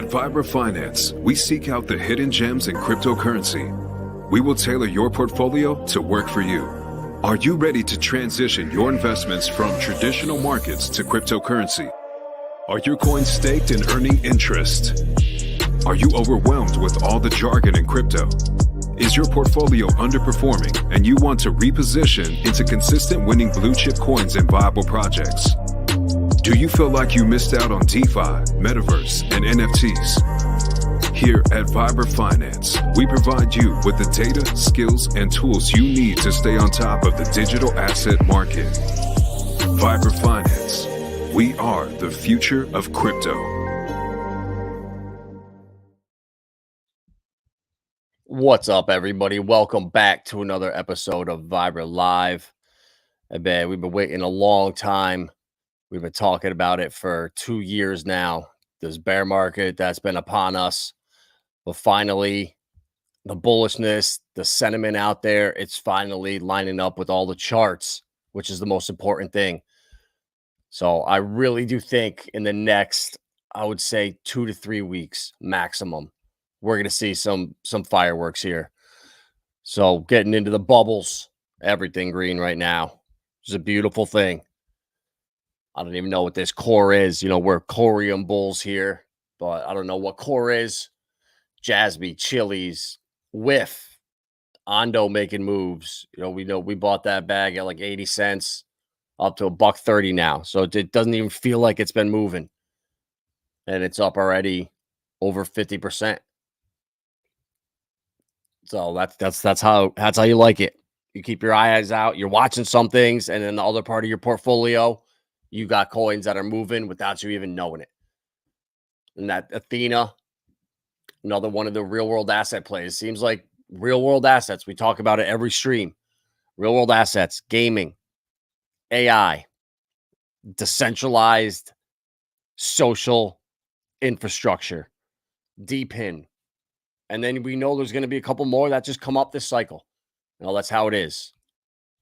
At Vibra Finance, we seek out the hidden gems in cryptocurrency. We will tailor your portfolio to work for you. Are you ready to transition your investments from traditional markets to cryptocurrency? Are your coins staked and earning interest? Are you overwhelmed with all the jargon in crypto? Is your portfolio underperforming and you want to reposition into consistent winning blue chip coins and viable projects? Do you feel like you missed out on DeFi, Metaverse, and NFTs? Here at Vibra Finance, we provide you with the data, skills, and tools you need to stay on top of the digital asset market. Vibra Finance. We are the future of crypto. What's up, everybody? Welcome back to another episode of Vibra Live. I bet we've been waiting a long time. We've been talking about it for 2 years now. This bear market that's been upon us. But finally, the bullishness, the sentiment out there, it's finally lining up with all the charts, which is the most important thing. So I really do think in the next, I would say 2 to 3 weeks maximum, we're going to see some fireworks here. So getting into the bubbles, everything green right now. It's a beautiful thing. I don't even know what this core is. You know, we're Corium bulls here, but I don't know what core is. Jasby, Chili's, Whiff, Ondo making moves. You know we bought that bag at like 80 cents up to $1.30 now. So it doesn't even feel like it's been moving. And it's up already over 50%. So that's how you like it. You keep your eyes out. You're watching some things, and then the other part of your portfolio, you got coins that are moving without you even knowing it. And that Athena, another one of the real world asset plays. Seems like real world assets. We talk about it every stream. Real world assets, gaming, AI, decentralized social infrastructure, DPIN. And then we know there's going to be a couple more that just come up this cycle. You know, that's how it is.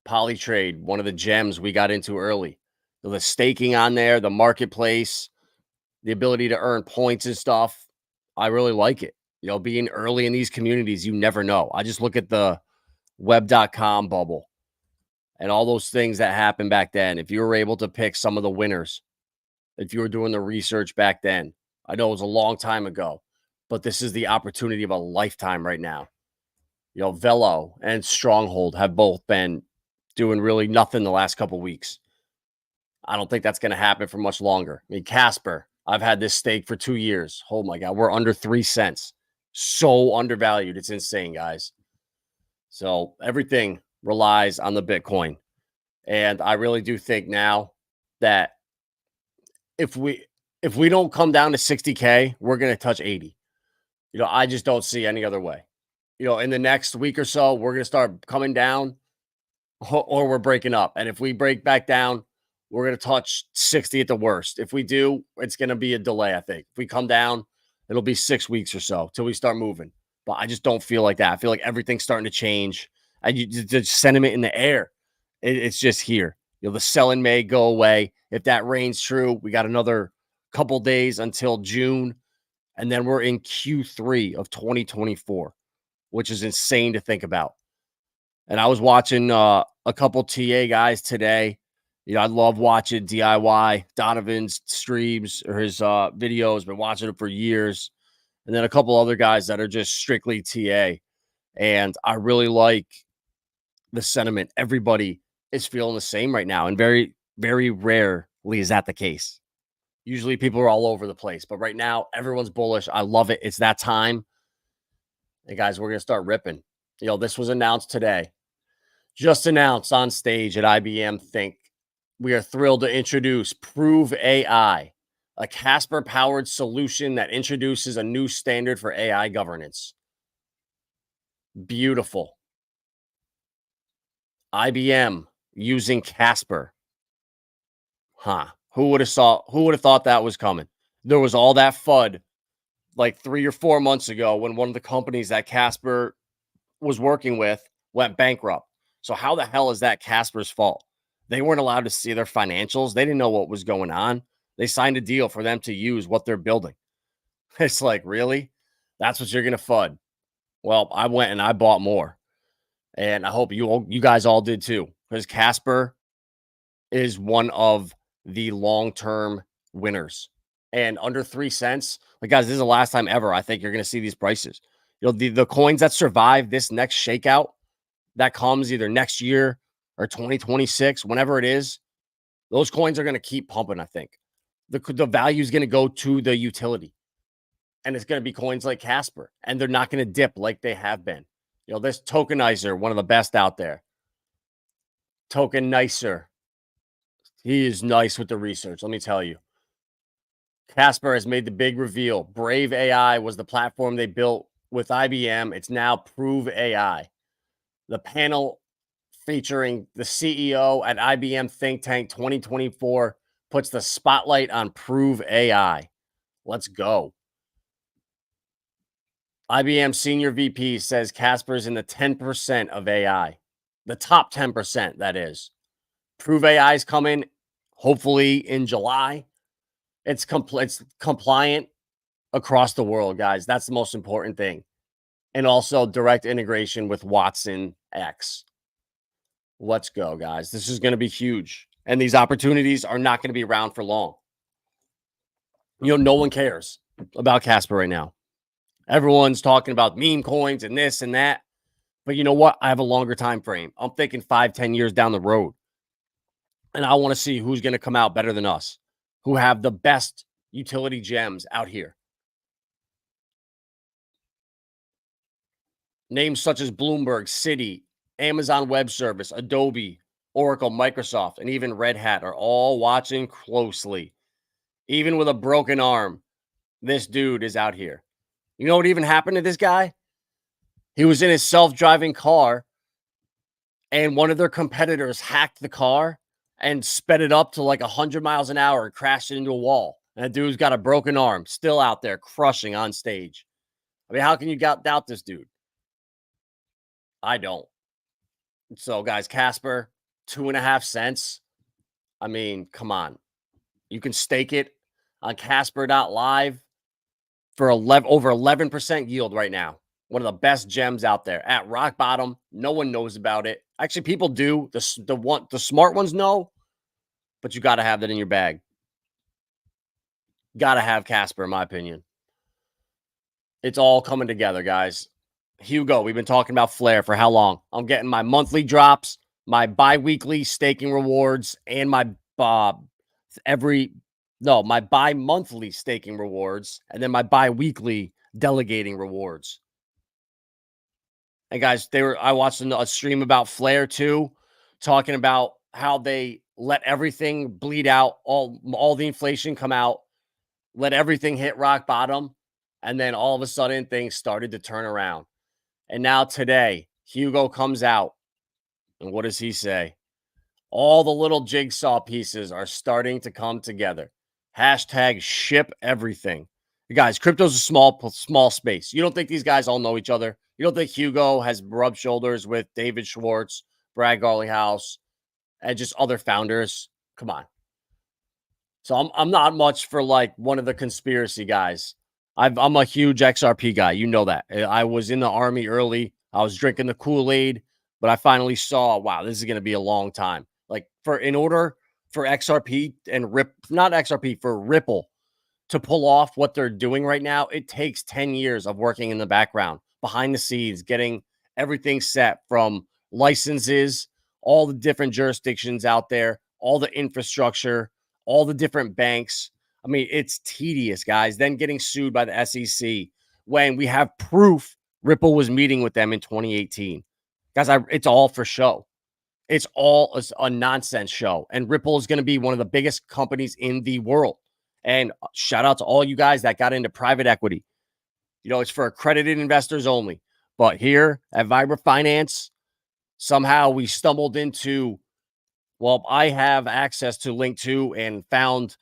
Polytrade, one of the gems we got into early. The staking on there, the marketplace, the ability to earn points and stuff. I really like it. You know, being early in these communities, you never know. I just look at the web.com bubble and all those things that happened back then. If you were able to pick some of the winners, if you were doing the research back then, I know it was a long time ago, but this is the opportunity of a lifetime right now. You know, Velo and Stronghold have both been doing really nothing the last couple weeks. I don't think that's going to happen for much longer. I mean, Casper, I've had this stake for 2 years. Oh my God, we're under 3 cents. So undervalued. It's insane, guys. So everything relies on the Bitcoin. And I really do think now that if we don't come down to 60K, we're going to touch 80. You know, I just don't see any other way. You know, in the next week or so, we're going to start coming down or we're breaking up. And if we break back down, we're going to touch 60 at the worst. If we do, it's going to be a delay, I think. If we come down, it'll be 6 weeks or so till we start moving. But I just don't feel like that. I feel like everything's starting to change. And the sentiment in the air, it's just here. You know, the selling may go away. If that reigns true, we got another couple days until June. And then we're in Q3 of 2024, which is insane to think about. And I was watching a couple TA guys today. You know, I love watching DIY, Donovan's streams or his videos. Been watching it for years. And then a couple other guys that are just strictly TA. And I really like the sentiment. Everybody is feeling the same right now. And very, very rarely is that the case. Usually people are all over the place. But right now, everyone's bullish. I love it. It's that time. And guys, we're going to start ripping. You know, this was announced today. Just announced on stage at IBM Think. We are thrilled to introduce Prove AI, a Casper-powered solution that introduces a new standard for AI governance. Beautiful. IBM using Casper. Who would have thought that was coming? There was all that FUD like 3 or 4 months ago when one of the companies that Casper was working with went bankrupt. So how the hell is that Casper's fault? They weren't allowed to see their financials. They didn't know what was going on. They signed a deal for them to use what they're building. It's like, really? That's what you're going to FUD? Well, I went and I bought more. And I hope you guys all did too, because Casper is one of the long-term winners. And under 3 cents, like guys, this is the last time ever I think you're going to see these prices. The coins that survive this next shakeout that comes either next year or 2026, whenever it is, those coins are going to keep pumping, I think. The value is going to go to the utility. And it's going to be coins like Casper, and they're not going to dip like they have been. This tokenizer, one of the best out there. Tokenizer. He is nice with the research, let me tell you. Casper has made the big reveal. Brave AI was the platform they built with IBM. It's now Prove AI. The panel featuring the CEO at IBM Think Tank 2024 puts the spotlight on Prove AI. Let's go. IBM senior VP says Casper's in the 10% of AI. The top 10%, that is. Prove AI is coming, hopefully in July. It's compliant across the world, guys. That's the most important thing. And also direct integration with Watson X. Let's go, guys. This is going to be huge. And these opportunities are not going to be around for long. No one cares about Casper right now. Everyone's talking about meme coins and this and that. But you know what? I have a longer time frame. I'm thinking 5-10 years down the road. And I want to see who's going to come out better than us, who have the best utility gems out here. Names such as Bloomberg, Citi, Amazon Web Service, Adobe, Oracle, Microsoft, and even Red Hat are all watching closely. Even with a broken arm, this dude is out here. You know what even happened to this guy? He was in his self-driving car, and one of their competitors hacked the car and sped it up to like 100 miles an hour and crashed it into a wall. And that dude's got a broken arm, still out there crushing on stage. I mean, how can you doubt this dude? I don't. So, guys, Casper, 2.5 cents. I mean, come on. You can stake it on Casper.live for over 11% yield right now. One of the best gems out there at rock bottom. No one knows about it. Actually, people do. The smart ones know, but you got to have that in your bag. Got to have Casper, in my opinion. It's all coming together, guys. Hugo, we've been talking about Flare for how long? I'm getting my monthly drops, my bi-weekly staking rewards, and my bi-monthly staking rewards, and then my bi-weekly delegating rewards. And guys, I watched a stream about Flare too, talking about how they let everything bleed out, all the inflation come out, let everything hit rock bottom, and then all of a sudden things started to turn around. And now today, Hugo comes out, and what does he say? All the little jigsaw pieces are starting to come together. Hashtag ship everything. Guys, crypto's a small space. You don't think these guys all know each other? You don't think Hugo has rubbed shoulders with David Schwartz, Brad Garleyhouse, and just other founders? Come on. So I'm not much for like one of the conspiracy guys. I'm a huge XRP guy. You know that. I was in the army early. I was drinking the Kool-Aid, but I finally saw, wow, this is going to be a long time. Like in order for XRP and for Ripple to pull off what they're doing right now, it takes 10 years of working in the background, behind the scenes, getting everything set from licenses, all the different jurisdictions out there, all the infrastructure, all the different banks. I mean, it's tedious, guys. Then getting sued by the SEC when we have proof Ripple was meeting with them in 2018. Guys, it's all for show. It's all a nonsense show. And Ripple is going to be one of the biggest companies in the world. And shout out to all you guys that got into private equity. It's for accredited investors only. But here at Vibra Finance, somehow we stumbled into, well, I have access to Linqto and found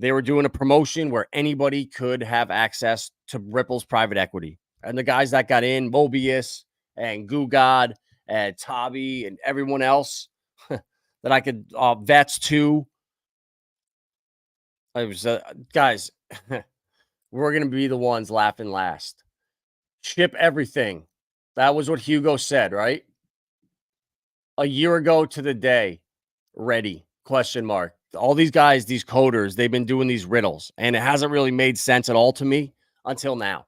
they were doing a promotion where anybody could have access to Ripple's private equity. And the guys that got in, Mobius and Gugod and Tabi and everyone else that I could vets to. I was guys, we're going to be the ones laughing last. Ship everything. That was what Hugo said, right? A year ago to the day. Ready? Question mark. All these guys, these coders, they've been doing these riddles, and it hasn't really made sense at all to me until now.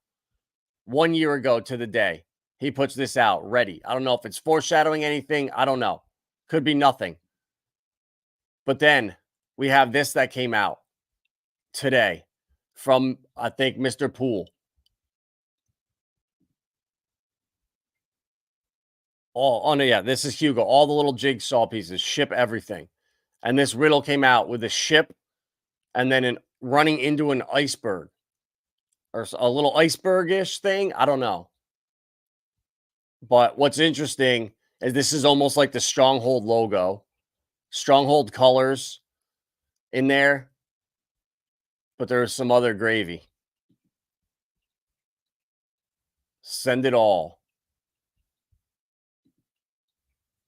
1 year ago to the day, he puts this out. Ready? I don't know if it's foreshadowing anything. I don't know. Could be nothing. But then we have this that came out today from, I think, Mr. Poole. Oh no, yeah, this is Hugo. All the little jigsaw pieces, ship everything. And this riddle came out with a ship and then running into an iceberg or a little iceberg-ish thing. I don't know. But what's interesting is this is almost like the Stronghold logo, Stronghold colors in there, but there's some other gravy. Send it all.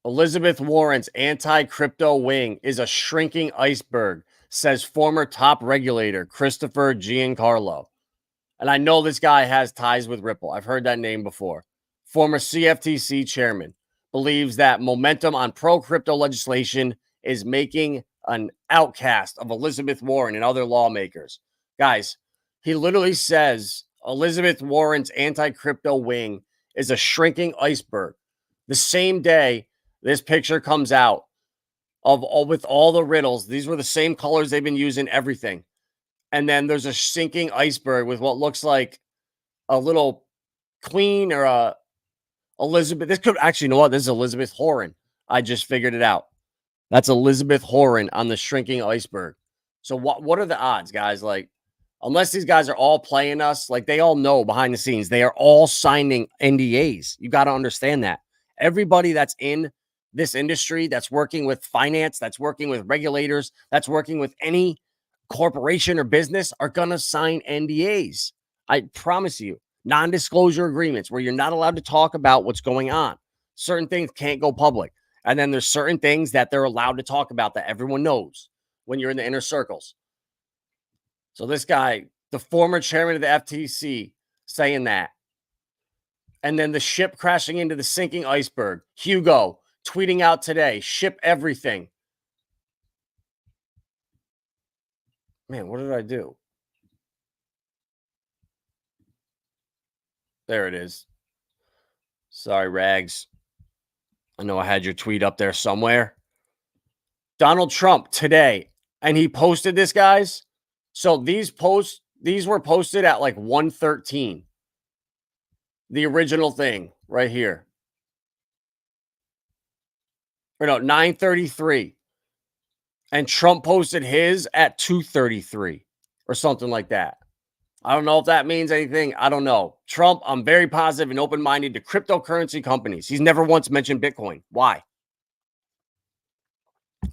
Elizabeth Warren's anti-crypto wing is a shrinking iceberg, says former top regulator Christopher Giancarlo. And I know this guy has ties with Ripple. I've heard that name before. Former CFTC chairman believes that momentum on pro-crypto legislation is making an outcast of Elizabeth Warren and other lawmakers. Guys, he literally says Elizabeth Warren's anti-crypto wing is a shrinking iceberg. The same day this picture comes out of all with all the riddles. These were the same colors they've been using, everything. And then there's a sinking iceberg with what looks like a little queen or a Elizabeth. This could actually, you know what? This is Elizabeth Horan. I just figured it out. That's Elizabeth Horan on the shrinking iceberg. So what are the odds, guys? Like, unless these guys are all playing us, like they all know behind the scenes, they are all signing NDAs. You got to understand that. Everybody that's in this industry, that's working with finance, that's working with regulators, that's working with any corporation or business are going to sign NDAs. I promise you, non-disclosure agreements where you're not allowed to talk about what's going on. Certain things can't go public. And then there's certain things that they're allowed to talk about that everyone knows when you're in the inner circles. So this guy, the former chairman of the FTC, saying that. And then the ship crashing into the sinking iceberg. Hugo tweeting out today, ship everything. Man, what did I do? There it is. Sorry, Rags. I know I had your tweet up there somewhere. Donald Trump today. And he posted this, guys. So these were posted at like 1:13. The original thing right here. Or no, 9:33. And Trump posted his at 2:33 or something like that. I don't know if that means anything. I don't know. Trump, I'm very positive and open-minded to cryptocurrency companies. He's never once mentioned Bitcoin. Why?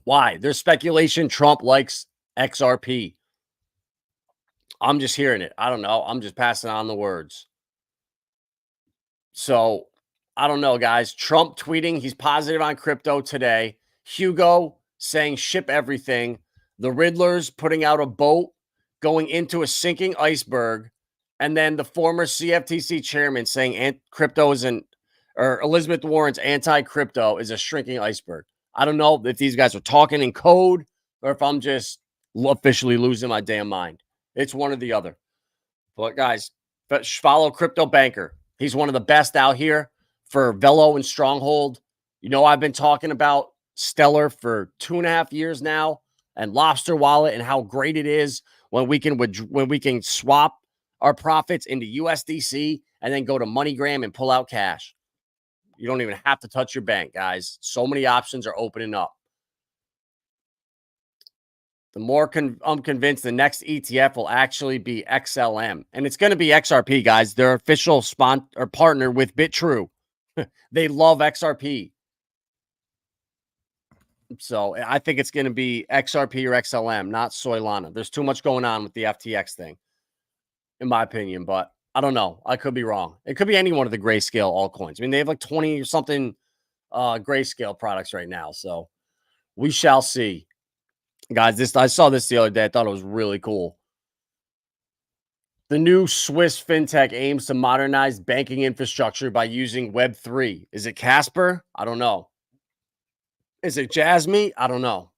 Why? There's speculation Trump likes XRP. I'm just hearing it. I don't know. I'm just passing on the words. So, I don't know, guys. Trump tweeting he's positive on crypto today. Hugo saying ship everything. The Riddlers putting out a boat going into a sinking iceberg. And then the former CFTC chairman saying crypto isn't, or Elizabeth Warren's anti-crypto is a shrinking iceberg. I don't know if these guys are talking in code or if I'm just officially losing my damn mind. It's one or the other. But guys, follow Crypto Banker. He's one of the best out here for Velo and Stronghold. You know, I've been talking about Stellar for 2.5 years now and Lobster Wallet and how great it is when we can swap our profits into USDC and then go to MoneyGram and pull out cash. You don't even have to touch your bank, guys. So many options are opening up. The more I'm convinced the next ETF will actually be XLM. And it's going to be XRP, guys. Their official sponsor or partner with BitTrue. They love XRP. So I think it's going to be XRP or XLM, not Solana. There's too much going on with the FTX thing, in my opinion. But I don't know. I could be wrong. It could be any one of the grayscale altcoins. I mean, they have like 20 or something grayscale products right now. So we shall see. Guys, I saw this the other day. I thought it was really cool. The new Swiss fintech aims to modernize banking infrastructure by using Web3. Is it Casper? I don't know. Is it Jasmine? I don't know.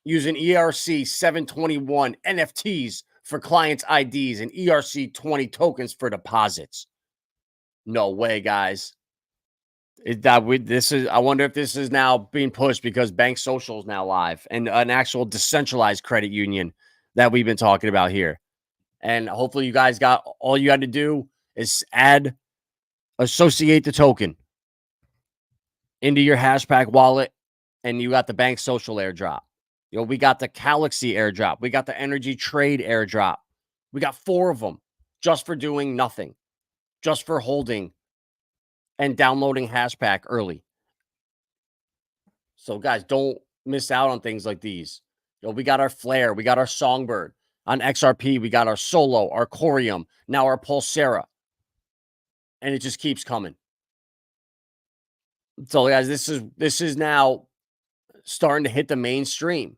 Using ERC 721 NFTs for clients' IDs and ERC 20 tokens for deposits. No way, guys. I wonder if this is now being pushed because Bank Social is now live and an actual decentralized credit union that we've been talking about here. And hopefully you guys got all you had to do is associate the token into your Hashpack wallet, and you got the Bank Social airdrop. We got the Galaxy airdrop. We got the Energy Trade airdrop. We got 4 of them just for doing nothing, just for holding and downloading Hashpack early. So, guys, don't miss out on things like these. We got our Flare. We got our Songbird. On XRP, we got our Solo, our Corium, now our Pulsera. And it just keeps coming. So, guys, this is now starting to hit the mainstream.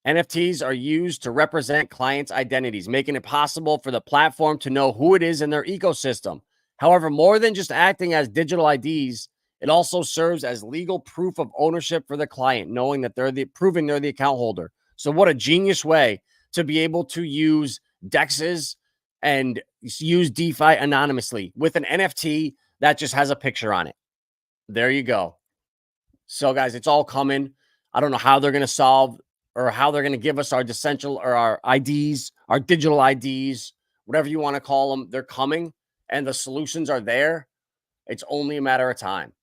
NFTs are used to represent clients' identities, making it possible for the platform to know who it is in their ecosystem. However, more than just acting as digital IDs, it also serves as legal proof of ownership for the client, knowing that proving they're the account holder. So what a genius way to be able to use DEXs and use DeFi anonymously with an NFT that just has a picture on it. There you go. So, guys, it's all coming. I don't know how they're going to solve or how they're going to give us our our IDs, our digital IDs, whatever you want to call them. They're coming and the solutions are there. It's only a matter of time.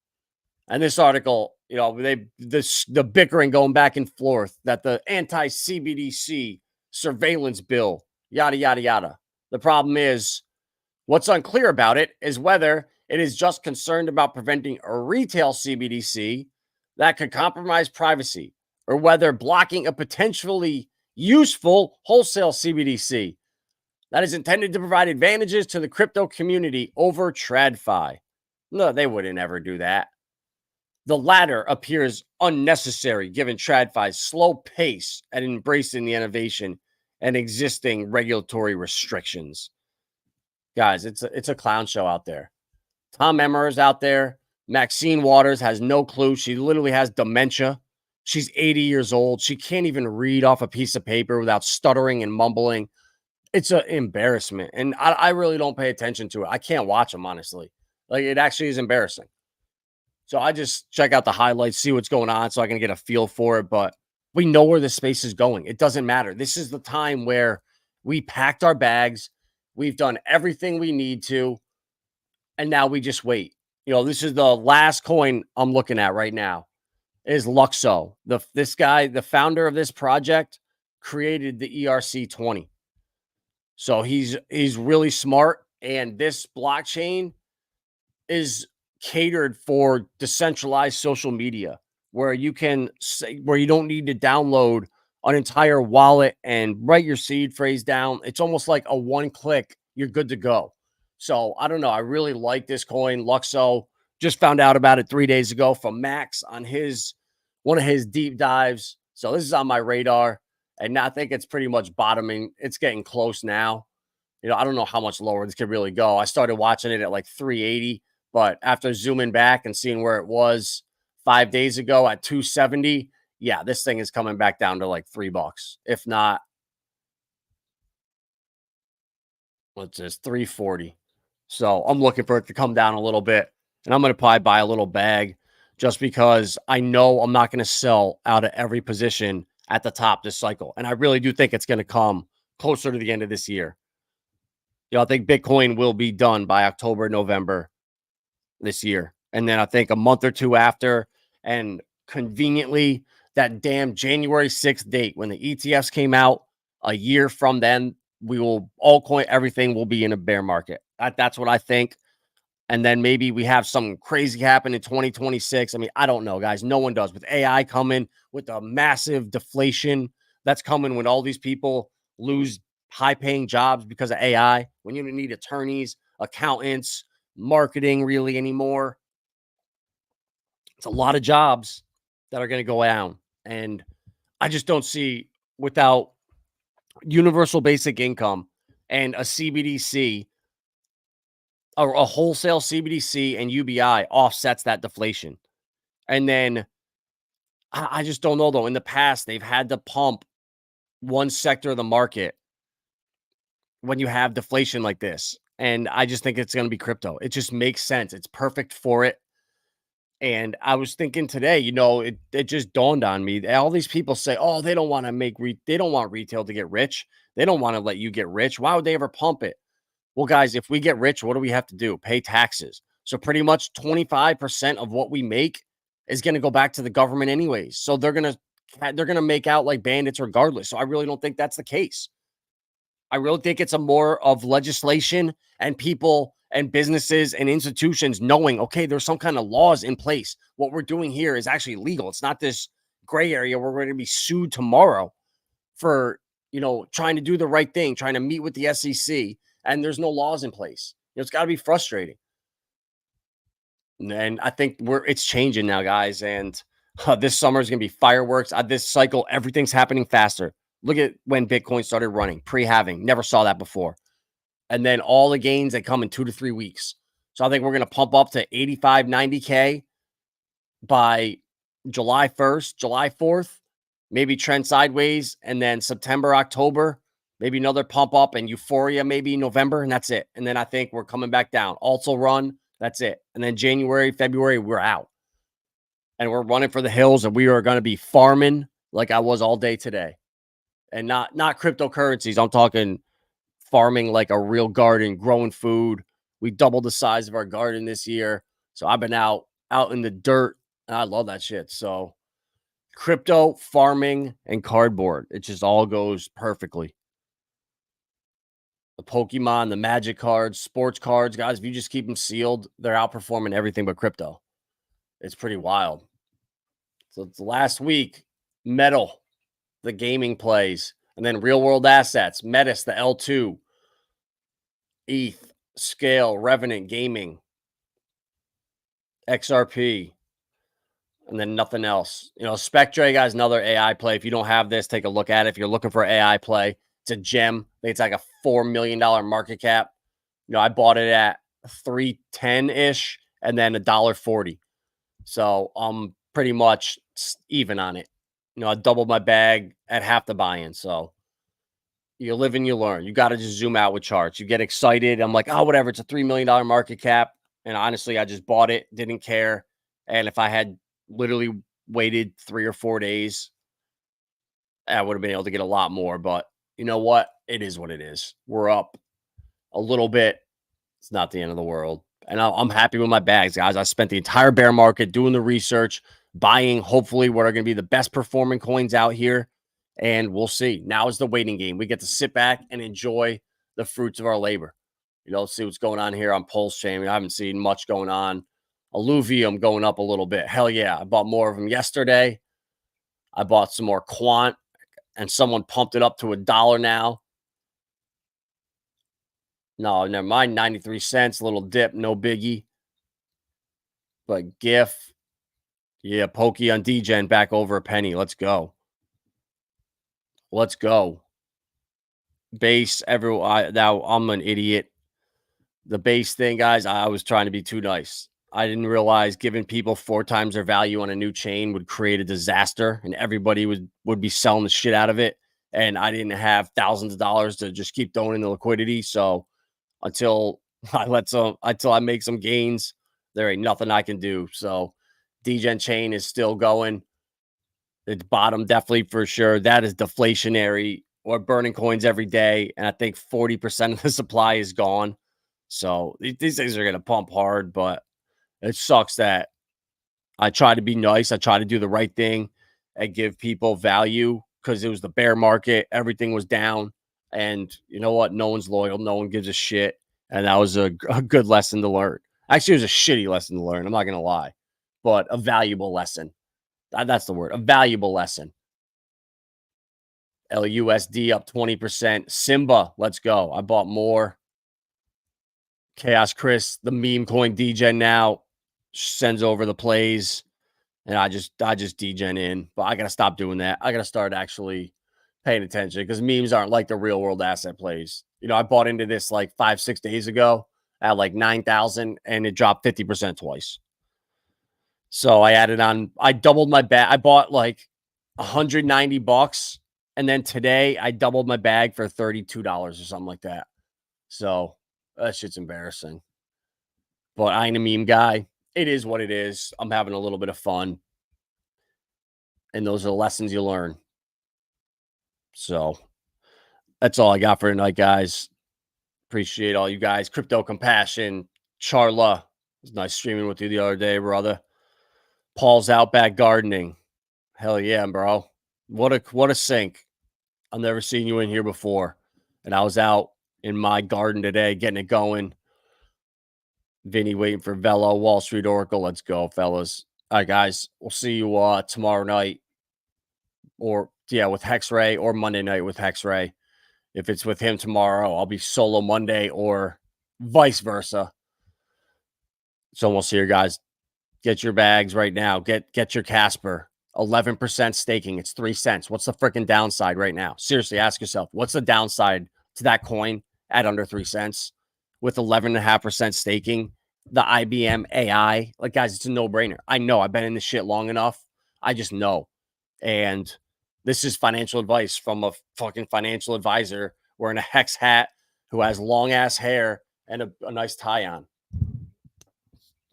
And this article, the bickering going back and forth that the anti-CBDC surveillance bill, yada, yada, yada. The problem is what's unclear about it is whether it is just concerned about preventing a retail CBDC that could compromise privacy, or whether blocking a potentially useful wholesale CBDC that is intended to provide advantages to the crypto community over TradFi. No, they wouldn't ever do that. The latter appears unnecessary given TradFi's slow pace at embracing the innovation and existing regulatory restrictions. Guys, it's a clown show out there. Tom Emmer is out there. Maxine Waters has no clue. She literally has dementia. She's 80 years old. She can't even read off a piece of paper without stuttering and mumbling. It's an embarrassment. And I really don't pay attention to it. I can't watch them, honestly. Like, it actually is embarrassing. So I just check out the highlights, see what's going on so I can get a feel for it. But we know where the space is going. It doesn't matter. This is the time where we packed our bags. We've done everything we need to. And now we just wait. This is the last coin I'm looking at right now is Linqto. This guy, the founder of this project, created the ERC20. So he's really smart. And this blockchain is catered for decentralized social media where you don't need to download an entire wallet and write your seed phrase down. It's almost like a one click, you're good to go. So I don't know. I really like this coin, Linqto. Just found out about it 3 days ago from Max on one of his deep dives. So this is on my radar, and now I think it's pretty much bottoming. It's getting close now. I don't know how much lower this could really go. I started watching it at like 380, but after zooming back and seeing where it was 5 days ago at 270, yeah, this thing is coming back down to like $3, if not. What's this? 340. So I'm looking for it to come down a little bit, and I'm going to probably buy a little bag just because I know I'm not going to sell out of every position at the top this cycle. And I really do think it's going to come closer to the end of this year. I think Bitcoin will be done by October, November this year. And then I think a month or two after, and conveniently, that damn January 6th date when the ETFs came out, a year from then, everything will be in a bear market. That's what I think. And then maybe we have something crazy happen in 2026. I mean, I don't know, guys. No one does. With AI coming, with a massive deflation that's coming when all these people lose high-paying jobs because of AI, when you don't need attorneys, accountants, marketing really anymore. It's a lot of jobs that are going to go down. And I just don't see, without universal basic income and a CBDC or a wholesale CBDC and UBI offsets that deflation. And then I just don't know though. In the past, they've had to pump one sector of the market when you have deflation like this. And I just think it's going to be crypto. It just makes sense. It's perfect for it. And I was thinking today, it just dawned on me. All these people say, oh, they don't want to they don't want retail to get rich. They don't want to let you get rich. Why would they ever pump it? Well, guys, if we get rich, what do we have to do? Pay taxes. So pretty much 25% of what we make is going to go back to the government anyways. So they're going to make out like bandits regardless. So I really don't think that's the case. I really think it's a more of legislation and people and businesses and institutions knowing, okay, there's some kind of laws in place. What we're doing here is actually legal. It's not this gray area where we're going to be sued tomorrow for, trying to do the right thing, trying to meet with the SEC, and there's no laws in place. It's got to be frustrating. And I think it's changing now, guys. And this summer is going to be fireworks. This cycle, everything's happening faster. Look at when Bitcoin started running, pre-halving. Never saw that before. And then all the gains that come in 2 to 3 weeks. So I think we're going to pump up to 85, 90K by July 1st, July 4th, maybe trend sideways. And then September, October, maybe another pump up, and euphoria maybe November, and that's it. And then I think we're coming back down. Also run, that's it. And then January, February, we're out. And we're running for the hills, and we are going to be farming like I was all day today. And not cryptocurrencies. I'm talking farming like a real garden, growing food. We doubled the size of our garden this year. So I've been out in the dirt. And I love that shit. So crypto, farming, and cardboard. It just all goes perfectly. The Pokemon, the Magic cards, sports cards, guys, if you just keep them sealed, they're outperforming everything but crypto. It's pretty wild. So it's last week, Metal, the gaming plays, and then real world assets, Metis, the L2, ETH, Scale, Revenant, Gaming, XRP, and then nothing else. Spectre, guys, another AI play. If you don't have this, take a look at it. If you're looking for AI play, it's a gem. I think it's like a $4 million market cap. I bought it at $3.10-ish and then $1.40. So I'm pretty much even on it. I doubled my bag at half the buy-in. So you live and you learn. You got to just zoom out with charts. You get excited. I'm like, oh, whatever. It's a $3 million market cap. And honestly, I just bought it, didn't care. And if I had literally waited 3 or 4 days, I would have been able to get a lot more. But you know what? It is what it is. We're up a little bit. It's not the end of the world. And I'm happy with my bags, guys. I spent the entire bear market doing the research, buying hopefully what are going to be the best performing coins out here. And we'll see. Now is the waiting game. We get to sit back and enjoy the fruits of our labor. See what's going on here on Pulse Chain. I haven't seen much going on. Alluvium going up a little bit. Hell yeah. I bought more of them yesterday. I bought some more Quant, and someone pumped it up to $1 now. No, never mind. 93 cents, little dip, no biggie. But GIF, yeah, Pokey on DGen back over a penny. Let's go. Let's go. Base, everyone. Now I'm an idiot. The base thing, guys, I was trying to be too nice. I didn't realize giving people 4 times their value on a new chain would create a disaster, and everybody would be selling the shit out of it. And I didn't have thousands of dollars to just keep throwing in the liquidity. So until I make some gains, there ain't nothing I can do. So DGen chain is still going. It's bottom definitely for sure. That is deflationary. Or burning coins every day. And I think 40% of the supply is gone. So these things are going to pump hard, but it sucks that I try to be nice. I try to do the right thing and give people value because it was the bear market. Everything was down. And you know what? No one's loyal. No one gives a shit. And that was a good lesson to learn. Actually, it was a shitty lesson to learn. I'm not going to lie. But a valuable lesson. That's the word. A valuable lesson. LUSD up 20%. Simba, let's go. I bought more. Chaos Chris, the meme coin DGen now sends over the plays. And I just DGen in. But I got to stop doing that. I got to start actually paying attention because memes aren't like the real world asset plays. You know, I bought into this like 5-6 days ago at like 9,000 and it dropped 50% twice. So I added on, I doubled my bag. I bought like $190. And then today I doubled my bag for $32 or something like that. So that shit's embarrassing. But I ain't a meme guy. It is what it is. I'm having a little bit of fun. And those are the lessons you learn. So that's all I got for tonight, guys. Appreciate all you guys. Crypto Compassion, Charla. It was nice streaming with you the other day, brother. Paul's out back gardening. Hell yeah, bro. What a sync. I've never seen you in here before. And I was out in my garden today getting it going. Vinny waiting for Velo, Wall Street Oracle. Let's go, fellas. All right, guys. We'll see you tomorrow night. Or, yeah, with Hexray, or Monday night with Hexray. If it's with him tomorrow, I'll be solo Monday or vice versa. So we'll see you guys. Get your bags right now. Get your Casper. 11% staking. It's 3 cents. What's the freaking downside right now? Seriously, ask yourself, what's the downside to that coin at under 3 cents with 11.5% staking? The IBM AI, like, guys, it's a no-brainer. I know. I've been in this shit long enough. I just know. And this is financial advice from a fucking financial advisor wearing a Hex hat who has long ass hair and a nice tie on.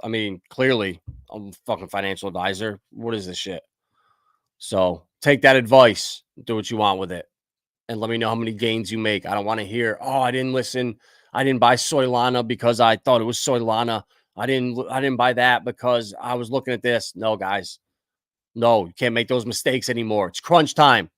I mean, clearly, I'm a fucking financial advisor. What is this shit? So take that advice, do what you want with it, and let me know how many gains you make. I don't want to hear, oh, I didn't listen. I didn't buy Solana because I thought it was Solana. I didn't buy that because I was looking at this. No, guys. No, you can't make those mistakes anymore. It's crunch time.